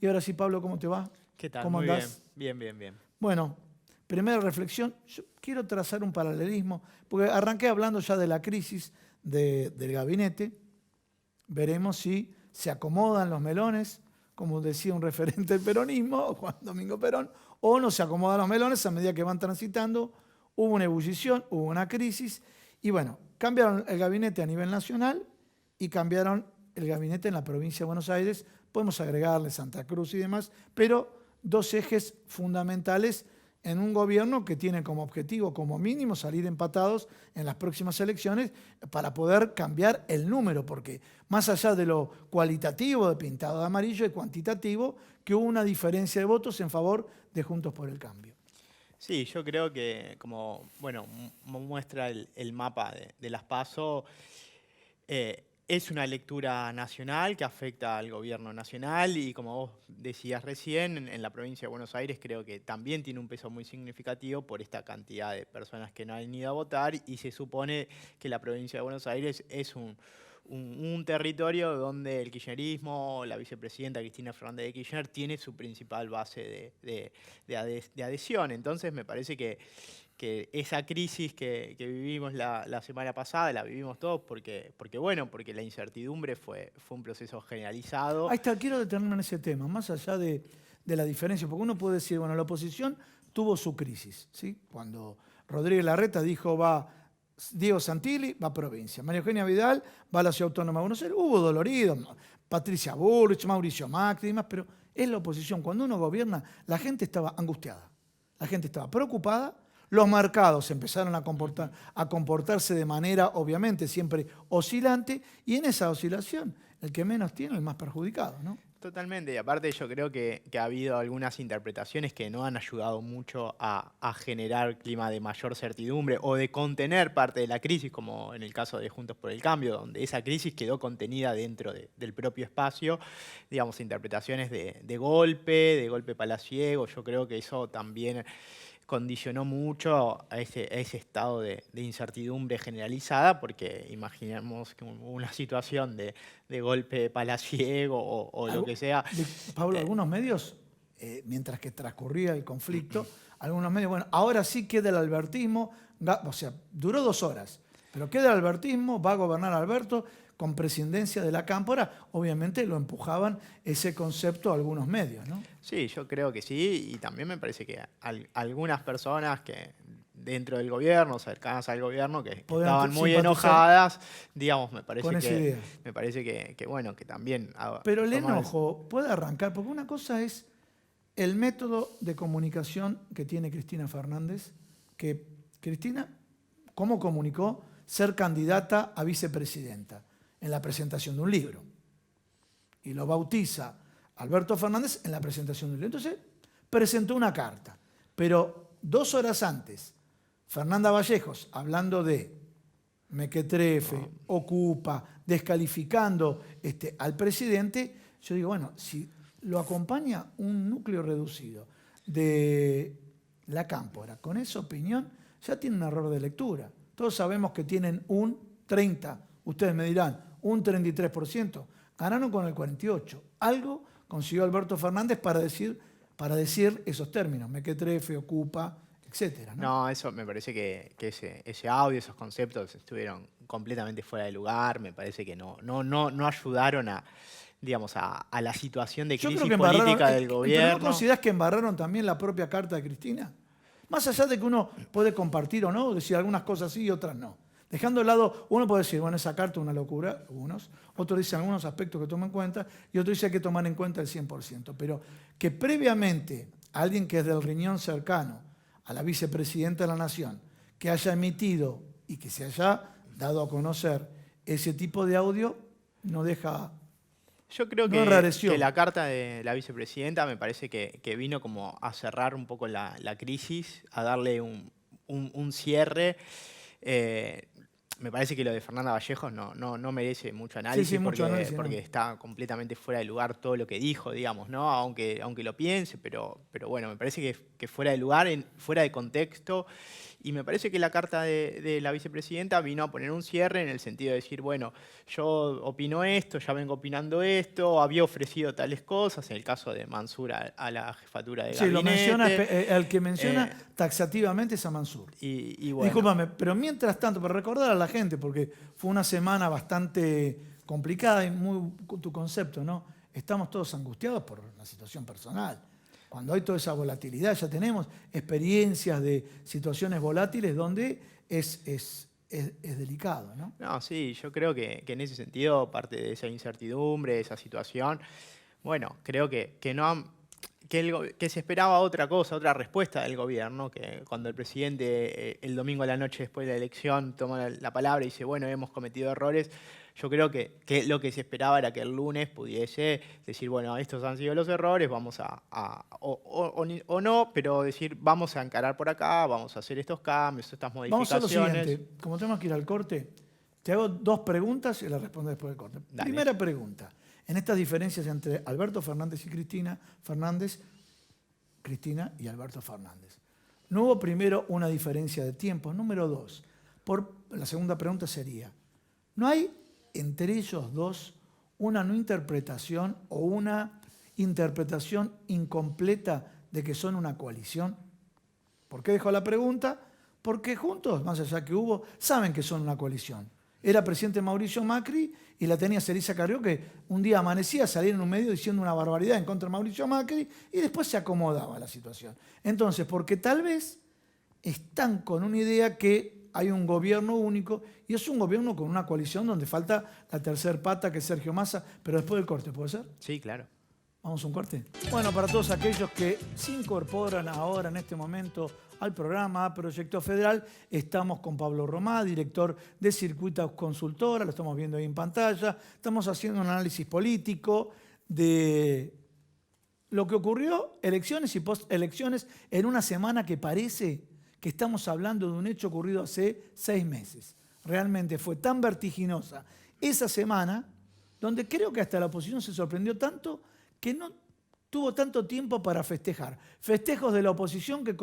Y ahora sí, Pablo, ¿cómo te va? ¿Qué tal? ¿Cómo Muy andás? bien, bien, bien, bien. Bueno, primera reflexión. Yo quiero trazar un paralelismo, porque arranqué hablando ya de la crisis del gabinete. Veremos si se acomodan los melones, como decía un referente del peronismo, Juan Domingo Perón, o no se acomodan los melones a medida que van transitando. Hubo una ebullición, hubo una crisis, y bueno, cambiaron el gabinete a nivel nacional y cambiaron el gabinete en la provincia de Buenos Aires. Podemos agregarle Santa Cruz y demás, pero dos ejes fundamentales en un gobierno que tiene como objetivo, como mínimo, salir empatados en las próximas elecciones para poder cambiar el número, porque más allá de lo cualitativo de pintado de amarillo y cuantitativo, que hubo una diferencia de votos en favor de Juntos por el Cambio. Sí, yo creo que como, bueno, muestra el mapa de las PASO, es una lectura nacional que afecta al gobierno nacional y como vos decías recién, en la provincia de Buenos Aires creo que también tiene un peso muy significativo por esta cantidad de personas que no han ido a votar y se supone que la provincia de Buenos Aires es un territorio donde el kirchnerismo, la vicepresidenta Cristina Fernández de Kirchner, tiene su principal base de adhesión. Entonces me parece que esa crisis que vivimos la semana pasada, la vivimos todos porque la incertidumbre fue un proceso generalizado. Ahí está, quiero detenerme en ese tema, más allá de la diferencia, porque uno puede decir, bueno, la oposición tuvo su crisis, ¿sí? Cuando Rodríguez Larreta dijo va Diego Santilli, va a provincia, María Eugenia Vidal va a la Ciudad Autónoma de Buenos Aires, hubo doloridos, Patricia Bullrich, Mauricio Macri y demás, pero es la oposición. Cuando uno gobierna, la gente estaba angustiada, la gente estaba preocupada. Los mercados empezaron a comportarse de manera, obviamente, siempre oscilante, y en esa oscilación, el que menos tiene es el más perjudicado, ¿no? Totalmente, y aparte yo creo que ha habido algunas interpretaciones que no han ayudado mucho a generar clima de mayor certidumbre o de contener parte de la crisis, como en el caso de Juntos por el Cambio, donde esa crisis quedó contenida dentro del propio espacio, digamos, interpretaciones de golpe palaciego. Yo creo que eso también condicionó mucho a ese estado de incertidumbre generalizada, porque imaginemos que una situación de golpe palaciego o lo que sea. Pablo, eh, algunos medios, mientras que transcurría el conflicto, algunos medios, bueno, ahora sí queda el albertismo, o sea, duró 2 horas, pero queda el albertismo, va a gobernar Alberto con presidencia de la Cámpora. Obviamente lo empujaban ese concepto a algunos medios, ¿no? Sí, yo creo que sí, y también me parece que algunas personas que dentro del gobierno, cercanas al gobierno, que Podían estaban muy simpatizar enojadas, digamos, con esa idea. me parece que bueno, que también Pero el toman enojo puede arrancar, porque una cosa es el método de comunicación que tiene Cristina Fernández, que Cristina, ¿cómo comunicó ser candidata a vicepresidenta? En la presentación de un libro. Y lo bautiza Alberto Fernández en la presentación de un libro. Entonces, presentó una carta. Pero 2 horas antes, Fernanda Vallejos, hablando de mequetrefe, ocupa, descalificando al presidente, yo digo, bueno, si lo acompaña un núcleo reducido de la Cámpora con esa opinión, ya tiene un error de lectura. Todos sabemos que tienen un 30%, ustedes me dirán, un 33%, ganaron con el 48%. Algo consiguió Alberto Fernández para decir esos términos, mequetrefe, ocupa, etcétera, ¿no? No, eso me parece que ese audio, esos conceptos estuvieron completamente fuera de lugar. Me parece que no ayudaron digamos, a la situación de Yo creo crisis que embarraron, política del pero ¿no gobierno. considerás que embarraron también la propia carta de Cristina? Más allá de que uno puede compartir o no, decir algunas cosas sí y otras no. Dejando de lado, uno puede decir, bueno, esa carta es una locura, algunos. Otros dicen algunos aspectos que toman en cuenta y otros dicen que hay que tomar en cuenta el 100%. Pero que previamente alguien que es del riñón cercano a la vicepresidenta de la Nación, que haya emitido y que se haya dado a conocer ese tipo de audio, no deja, Yo creo no que enrareció. la carta de la vicepresidenta me parece que vino como a cerrar un poco la crisis, a darle un cierre. Eh, me parece que lo de Fernanda Vallejos no merece mucho Sí, análisis sí, mucho porque, análisis, porque ¿no? está completamente fuera de lugar todo lo que dijo, digamos, ¿no? Aunque lo piense, pero bueno, me parece que fuera de lugar, fuera de contexto. Y me parece que la carta de la vicepresidenta vino a poner un cierre en el sentido de decir, bueno, yo opino esto, ya vengo opinando esto, había ofrecido tales cosas, en el caso de Mansur a la jefatura de Sí, lo menciona, gabinete. el que menciona eh, taxativamente es a Mansur. y bueno, Discúlpame, pero mientras tanto, para recordar a la gente, porque fue una semana bastante complicada y muy tu concepto, ¿no? Estamos todos angustiados por la situación personal. Cuando hay toda esa volatilidad, ya tenemos experiencias de situaciones volátiles donde es delicado, ¿no? no, sí, yo creo que en ese sentido, parte de esa incertidumbre, de esa situación, bueno, creo que no han- que, que se esperaba otra cosa, otra respuesta del gobierno, que cuando el presidente el domingo a la noche después de la elección toma la palabra y dice, bueno, hemos cometido errores, yo creo que lo que se esperaba era que el lunes pudiese decir, bueno, estos han sido los errores, vamos o no, pero decir, vamos a encarar por acá, vamos a hacer estos cambios, estas Vamos a lo modificaciones. siguiente, como tenemos que ir al corte, te hago dos preguntas y las respondes después del corte. Dale. Primera pregunta, en estas diferencias entre Alberto Fernández y Cristina Fernández, Cristina y Alberto Fernández. No hubo primero una diferencia de tiempo. Número dos, la segunda pregunta sería, ¿no hay entre ellos dos una no interpretación o una interpretación incompleta de que son una coalición? ¿Por qué dejo la pregunta? Porque juntos, más allá que hubo, saben que son una coalición. Era presidente Mauricio Macri y la tenía Elisa Carrió, que un día amanecía, salía en un medio diciendo una barbaridad en contra de Mauricio Macri y después se acomodaba la situación. Entonces, porque tal vez están con una idea que hay un gobierno único y es un gobierno con una coalición donde falta la tercer pata, que es Sergio Massa, pero después del corte, ¿puede ser? Sí, claro. Vamos a un corte. Bueno, para todos aquellos que se incorporan ahora en este momento al programa Proyecto Federal, estamos con Pablo Romá, director de Circuitos Consultora, lo estamos viendo ahí en pantalla. Estamos haciendo un análisis político de lo que ocurrió, elecciones y postelecciones, en una semana que parece que estamos hablando de un hecho ocurrido hace 6 meses. Realmente fue tan vertiginosa esa semana, donde creo que hasta la oposición se sorprendió tanto que no tuvo tanto tiempo para festejar. Festejos de la oposición que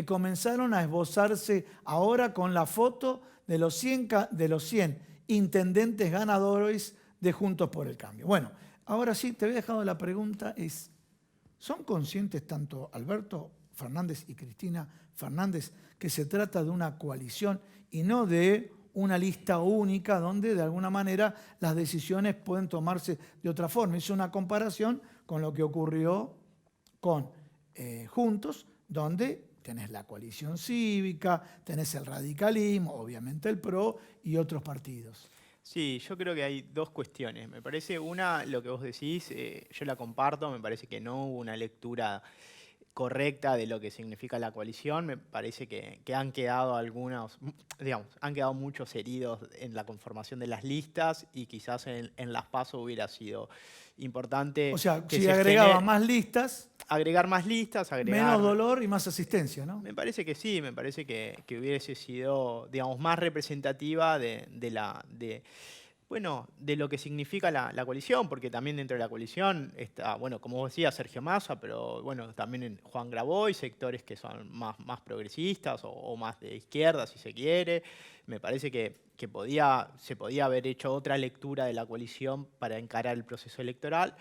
comenzaron a esbozarse ahora con la foto de los 100 intendentes ganadores de Juntos por el Cambio. Bueno, ahora sí, te había dejado la pregunta, ¿son conscientes tanto Alberto Fernández y Cristina Fernández que se trata de una coalición y no de una lista única donde de alguna manera las decisiones pueden tomarse de otra forma? Hice una comparación con lo que ocurrió con Juntos, donde tenés la coalición cívica, tenés el radicalismo, obviamente el PRO y otros partidos. Sí, yo creo que hay dos cuestiones. Me parece una, lo que vos decís, yo la comparto, me parece que no hubo una lectura correcta de lo que significa la coalición. Me parece que han quedado algunos, digamos, han quedado muchos heridos en la conformación de las listas y quizás en las PASO hubiera sido importante O sea, que si se agregaba más listas, agregar más listas, menos dolor y más asistencia, ¿no? me parece que sí, me parece que hubiese sido, digamos, más representativa bueno, de lo que significa la coalición, porque también dentro de la coalición está, bueno, como vos decías, Sergio Massa, pero bueno, también en Juan Graboy, sectores que son más progresistas o más de izquierda, si se quiere. Me parece que se podía haber hecho otra lectura de la coalición para encarar el proceso electoral.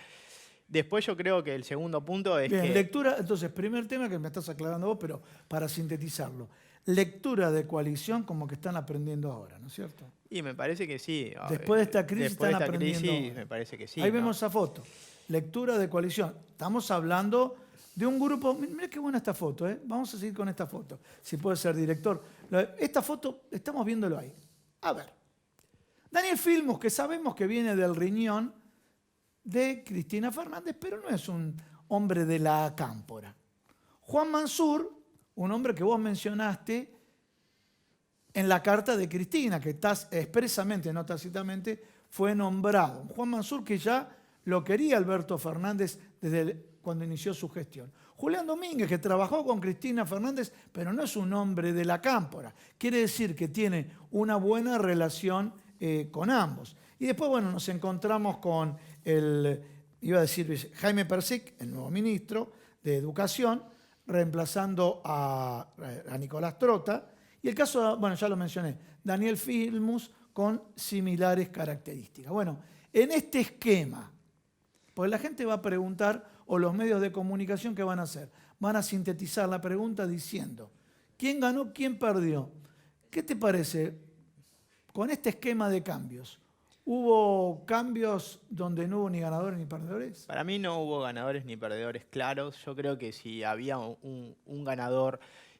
Después yo creo que el segundo punto es Bien, que lectura, entonces, primer tema que me estás aclarando vos, pero para sintetizarlo. Lectura de coalición como que están aprendiendo ahora, ¿no es cierto? y me parece que sí. Después de esta crisis Después de están esta aprendiendo crisis, ahora. me parece que sí, Ahí ¿no? vemos esa foto. Lectura de coalición. Estamos hablando de un grupo. Mira qué buena esta foto, ¿eh? Vamos a seguir con esta foto. Si puede ser director. Esta foto, estamos viéndolo ahí. A ver. Daniel Filmus, que sabemos que viene del riñón de Cristina Fernández, pero no es un hombre de la cámpora. Juan Mansur, un hombre que vos mencionaste en la carta de Cristina, que expresamente, no tácitamente, fue nombrado. Juan Mansur, que ya lo quería Alberto Fernández desde cuando inició su gestión. Julián Domínguez, que trabajó con Cristina Fernández, pero no es un hombre de la cámpora. Quiere decir que tiene una buena relación con ambos. Y después, bueno, nos encontramos con Jaime Persic, el nuevo ministro de Educación, reemplazando a Nicolás Trota. Y el caso, bueno, ya lo mencioné, Daniel Filmus, con similares características. Bueno, en este esquema, pues la gente va a preguntar, o los medios de comunicación, ¿qué van a hacer? Van a sintetizar la pregunta diciendo, ¿quién ganó, quién perdió? ¿Qué te parece con este esquema de cambios? ¿Hubo cambios donde no hubo ni ganadores ni perdedores? Para mí no hubo ganadores ni perdedores claros. Yo creo que si había un ganador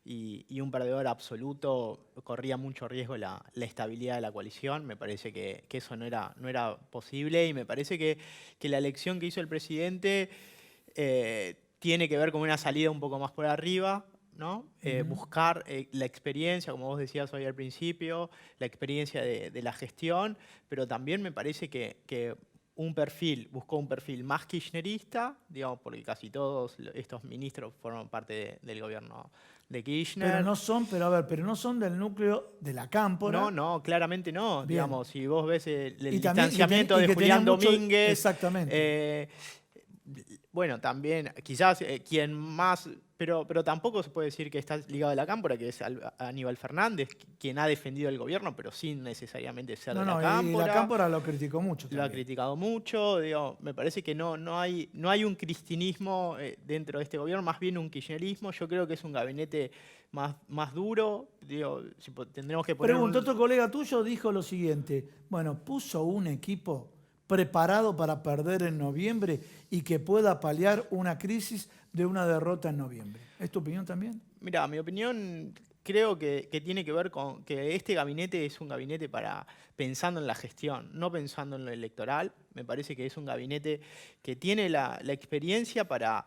y un perdedor absoluto, corría mucho riesgo la estabilidad de la coalición. Me parece que eso no era posible, y me parece que la elección que hizo el presidente tiene que ver con una salida un poco más por arriba, ¿no? Buscar la experiencia, como vos decías hoy al principio, la experiencia de la gestión, pero también me parece que buscó un perfil más kirchnerista, digamos, porque casi todos estos ministros forman parte del gobierno de Kirchner. Pero no son del núcleo de la cámpora. No, claramente no. Bien. Digamos, si vos ves el Y también- distanciamiento de Julián Domínguez. Exactamente. Bueno, también, quizás quien más, pero tampoco se puede decir que está ligado a la cámpora, que es Aníbal Fernández, quien ha defendido el gobierno, pero sin necesariamente ser de la cámpora. Y la cámpora lo criticó mucho Lo ha también. criticado mucho. Digo, me parece que no hay un cristinismo dentro de este gobierno, más bien un kirchnerismo. Yo creo que es un gabinete más duro. Digo, tendremos que poner Pregunto, otro colega tuyo dijo lo siguiente, bueno, puso un equipo preparado para perder en noviembre y que pueda paliar una crisis de una derrota en noviembre. ¿Es tu opinión también? Mira, mi opinión creo que tiene que ver con que este gabinete es un gabinete pensando en la gestión, no pensando en lo electoral. Me parece que es un gabinete que tiene la experiencia para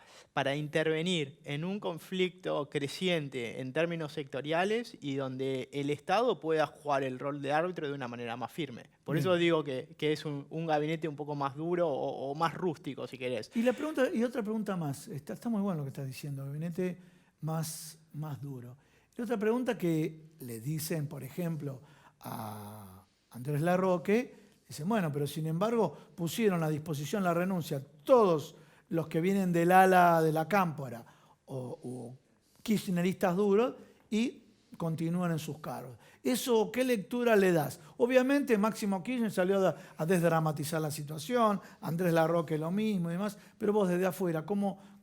intervenir en un conflicto creciente en términos sectoriales y donde el Estado pueda jugar el rol de árbitro de una manera más firme. Por eso digo que es un gabinete un poco más duro o más rústico, si querés. Y otra pregunta más. Está muy bueno lo que estás diciendo, gabinete más duro. Y otra pregunta que le dicen, por ejemplo, a Andrés Larroque, dicen, bueno, pero sin embargo pusieron a disposición la renuncia todos los que vienen del ala de la cámpora o kirchneristas duros y continúan en sus cargos. ¿Eso qué lectura le das? Obviamente Máximo Kirchner salió a desdramatizar la situación, Andrés Larroque lo mismo y demás, pero vos desde afuera,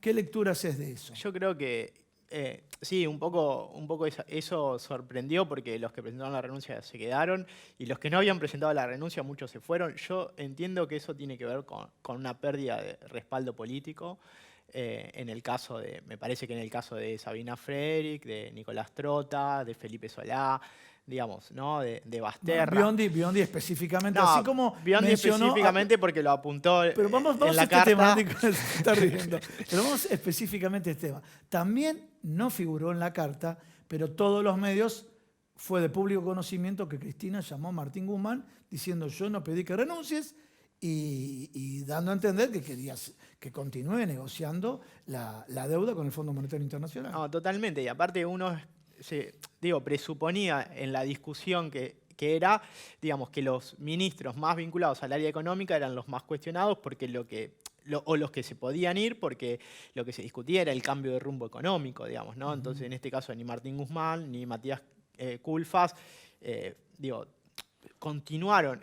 ¿qué lectura haces de eso? Yo creo que sí, un poco eso sorprendió, porque los que presentaron la renuncia se quedaron y los que no habían presentado la renuncia, muchos se fueron. Yo entiendo que eso tiene que ver con una pérdida de respaldo político. Me parece que en el caso de Sabina Frederick, de Nicolás Trota, de Felipe Solá, digamos, ¿no? de Basterra. Biondi específicamente, No, así como Biondi mencionó específicamente porque lo apuntó pero vamos en a la este carta. temático, se está riendo. Pero vamos específicamente a este tema. También no figuró en la carta, pero todos los medios fue de público conocimiento que Cristina llamó a Martín Guzmán diciendo yo no pedí que renuncies y dando a entender que querías que continúe negociando la deuda con el Fondo Monetario Internacional. No, totalmente. Y aparte uno presuponía en la discusión que era, digamos, que los ministros más vinculados al área económica eran los más cuestionados porque los que se podían ir porque lo que se discutía era el cambio de rumbo económico, digamos, ¿no? Entonces, en este caso, ni Martín Guzmán, ni Matías Culfas, ellos continuaron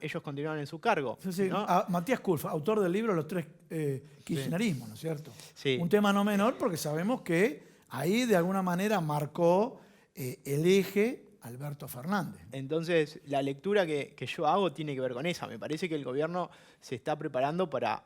en su cargo. Sí, ¿no? Matías Culfas, autor del libro Los tres kirchnerismos, ¿no es cierto? Sí. Un tema no menor porque sabemos que ahí de alguna manera marcó el eje Alberto Fernández. Entonces, la lectura que yo hago tiene que ver con esa. Me parece que el gobierno se está preparando para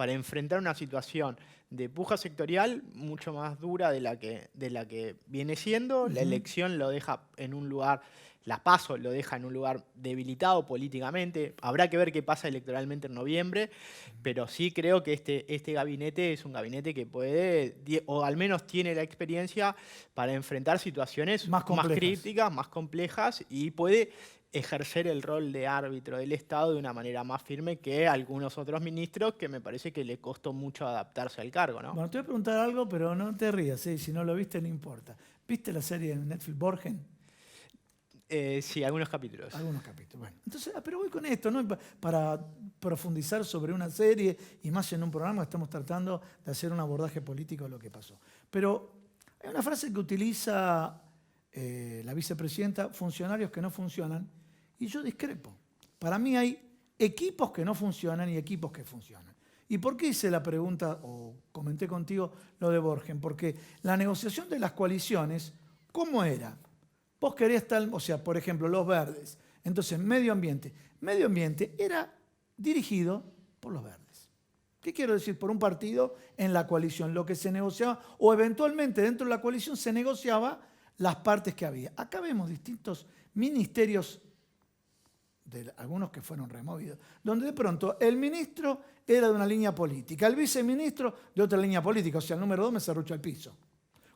enfrentar una situación de puja sectorial mucho más dura de la que viene siendo. La elección lo deja en un lugar, la PASO lo deja en un lugar debilitado políticamente. Habrá que ver qué pasa electoralmente en noviembre, pero sí creo que este gabinete es un gabinete que puede, o al menos tiene la experiencia para enfrentar situaciones más críticas, más complejas, y puede ejercer el rol de árbitro del Estado de una manera más firme que algunos otros ministros que me parece que le costó mucho adaptarse al cargo, ¿no? Bueno, te voy a preguntar algo, pero no te rías, ¿eh? Si no lo viste, no importa. ¿Viste la serie en Netflix Borgen? Sí, algunos capítulos. Algunos capítulos. Bueno, entonces, pero voy con esto, ¿no? Para profundizar sobre una serie y más en un programa que estamos tratando de hacer un abordaje político de lo que pasó. Pero hay una frase que utiliza la vicepresidenta, funcionarios que no funcionan, y yo discrepo. Para mí hay equipos que no funcionan y equipos que funcionan. ¿Y por qué hice la pregunta, o comenté contigo lo de Borgen? Porque la negociación de las coaliciones, ¿cómo era? Vos querías tal, o sea, por ejemplo, los verdes. Entonces, medio ambiente. Medio ambiente era dirigido por los verdes. ¿Qué quiero decir? Por un partido en la coalición. Lo que se negociaba, o eventualmente dentro de la coalición se negociaba las partes que había. Acá vemos distintos ministerios, algunos que fueron removidos, donde de pronto el ministro era de una línea política, el viceministro de otra línea política, o sea, el número 2 me serrucha el piso.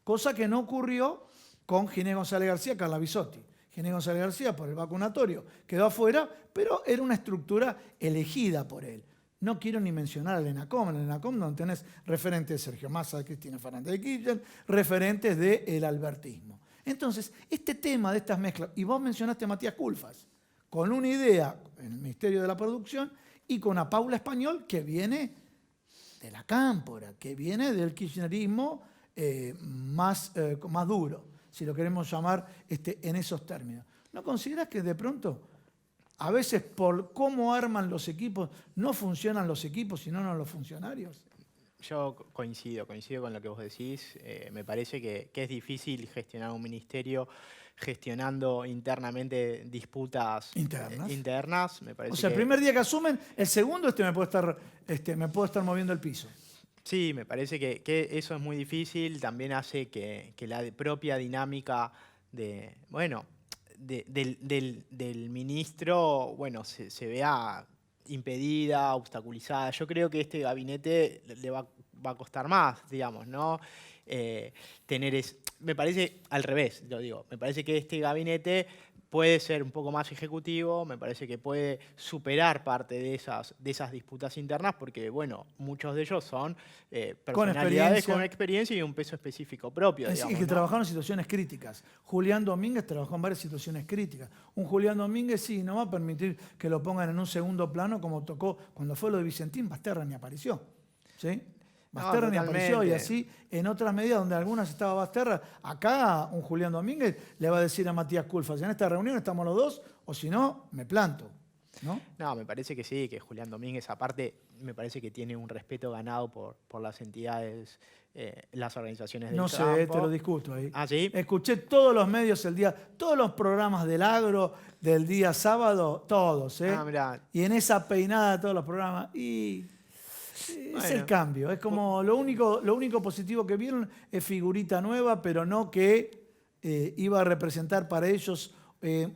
Cosa que no ocurrió con Ginés González García, Carla Bisotti. Ginés González García por el vacunatorio quedó afuera, pero era una estructura elegida por él. No quiero ni mencionar al ENACOM. En el ENACOM donde tenés referentes de Sergio Massa, de Cristina Fernández de Kirchner, referentes del albertismo. Entonces, este tema de estas mezclas, y vos mencionaste a Matías Culfas, con una idea en el Ministerio de la Producción y con a Paula Español que viene de la cámpora, que viene del kirchnerismo más duro, si lo queremos llamar en esos términos. ¿No considerás que de pronto, a veces por cómo arman los equipos, no funcionan los equipos sino no los funcionarios? Yo coincido con lo que vos decís. Me parece que es difícil gestionar un ministerio gestionando internamente disputas internas. Me parece o sea, el primer día que asumen, el segundo me puedo estar moviendo el piso. Sí, me parece que eso es muy difícil. También hace que la propia dinámica del ministro se vea impedida, obstaculizada. Yo creo que este gabinete le va a costar más, digamos, ¿no? Me parece al revés, lo digo. Me parece que este gabinete puede ser un poco más ejecutivo, me parece que puede superar parte de esas disputas internas, porque, bueno, muchos de ellos son personalidades con experiencia y un peso específico propio. Y que trabajaron en situaciones críticas. Julián Domínguez trabajó en varias situaciones críticas. Un Julián Domínguez sí, no va a permitir que lo pongan en un segundo plano como tocó cuando fue lo de Vicentín, Basterra ni apareció. ¿Sí? Basterra ni apareció, y así en otras medidas donde algunas estaba Basterra, acá un Julián Domínguez le va a decir a Matías Culfas, en esta reunión estamos los dos, o si no, me planto. ¿No? No, me parece que sí, que Julián Domínguez, aparte, me parece que tiene un respeto ganado por las entidades, las organizaciones del campo. No sé, te lo discuto ahí. ¿Ah, sí? Escuché todos los medios todos los programas del agro del día sábado, todos, ¿eh? Mirá. Y en esa peinada de todos los programas, es el cambio. Es como lo único positivo que vieron es figurita nueva, pero no que iba a representar para ellos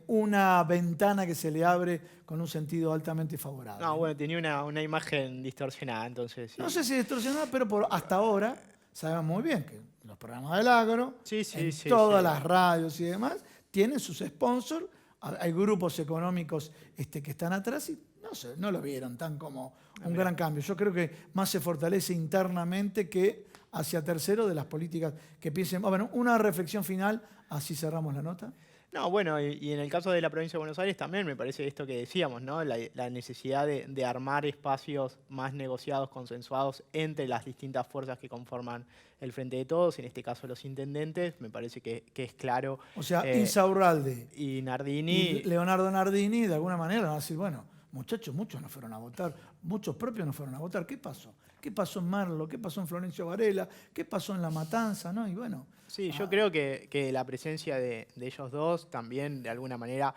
una ventana que se le abre con un sentido altamente favorable. No, bueno, tenía una imagen distorsionada, entonces. Sí. No sé si distorsionada, pero hasta ahora sabemos muy bien que los programas del agro, todas las radios y demás, tienen sus sponsors, hay grupos económicos que están atrás y no lo vieron tan como un gran cambio. Yo creo que más se fortalece internamente que hacia tercero de las políticas que piensen. Bueno, una reflexión final, así cerramos la nota. No, bueno, y en el caso de la provincia de Buenos Aires también me parece esto que decíamos, ¿no? La necesidad de armar espacios más negociados, consensuados entre las distintas fuerzas que conforman el Frente de Todos, en este caso los intendentes, me parece que es claro. O sea, Insaurralde y Nardini. Y Leonardo Nardini, de alguna manera, van a decir, bueno, muchachos, muchos no fueron a votar, muchos propios no fueron a votar. ¿Qué pasó? ¿Qué pasó en Merlo? ¿Qué pasó en Florencio Varela? ¿Qué pasó en La Matanza? ¿No? Y bueno. Sí, yo creo que la presencia de ellos dos también, de alguna manera,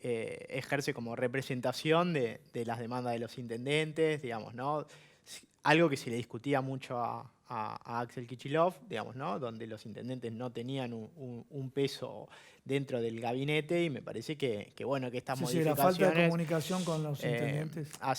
ejerce como representación de las demandas de los intendentes, digamos, ¿no? Algo que se le discutía mucho a a Axel Kicillof, digamos, ¿no? Donde los intendentes no tenían un peso dentro del gabinete, y me parece que bueno, que estas Sí, la modificaciones falta de comunicación con los intendentes. ha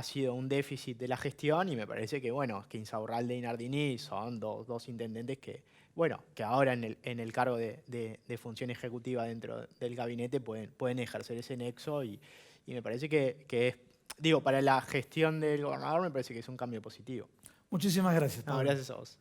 sido un déficit de la gestión, y me parece que bueno, que Insaurralde y Nardini son dos intendentes que, bueno, que ahora en el cargo de función ejecutiva dentro del gabinete pueden ejercer ese nexo, y me parece que es, digo, para la gestión del gobernador me parece que es un cambio positivo. Muchísimas gracias, No, Pablo. gracias a vos.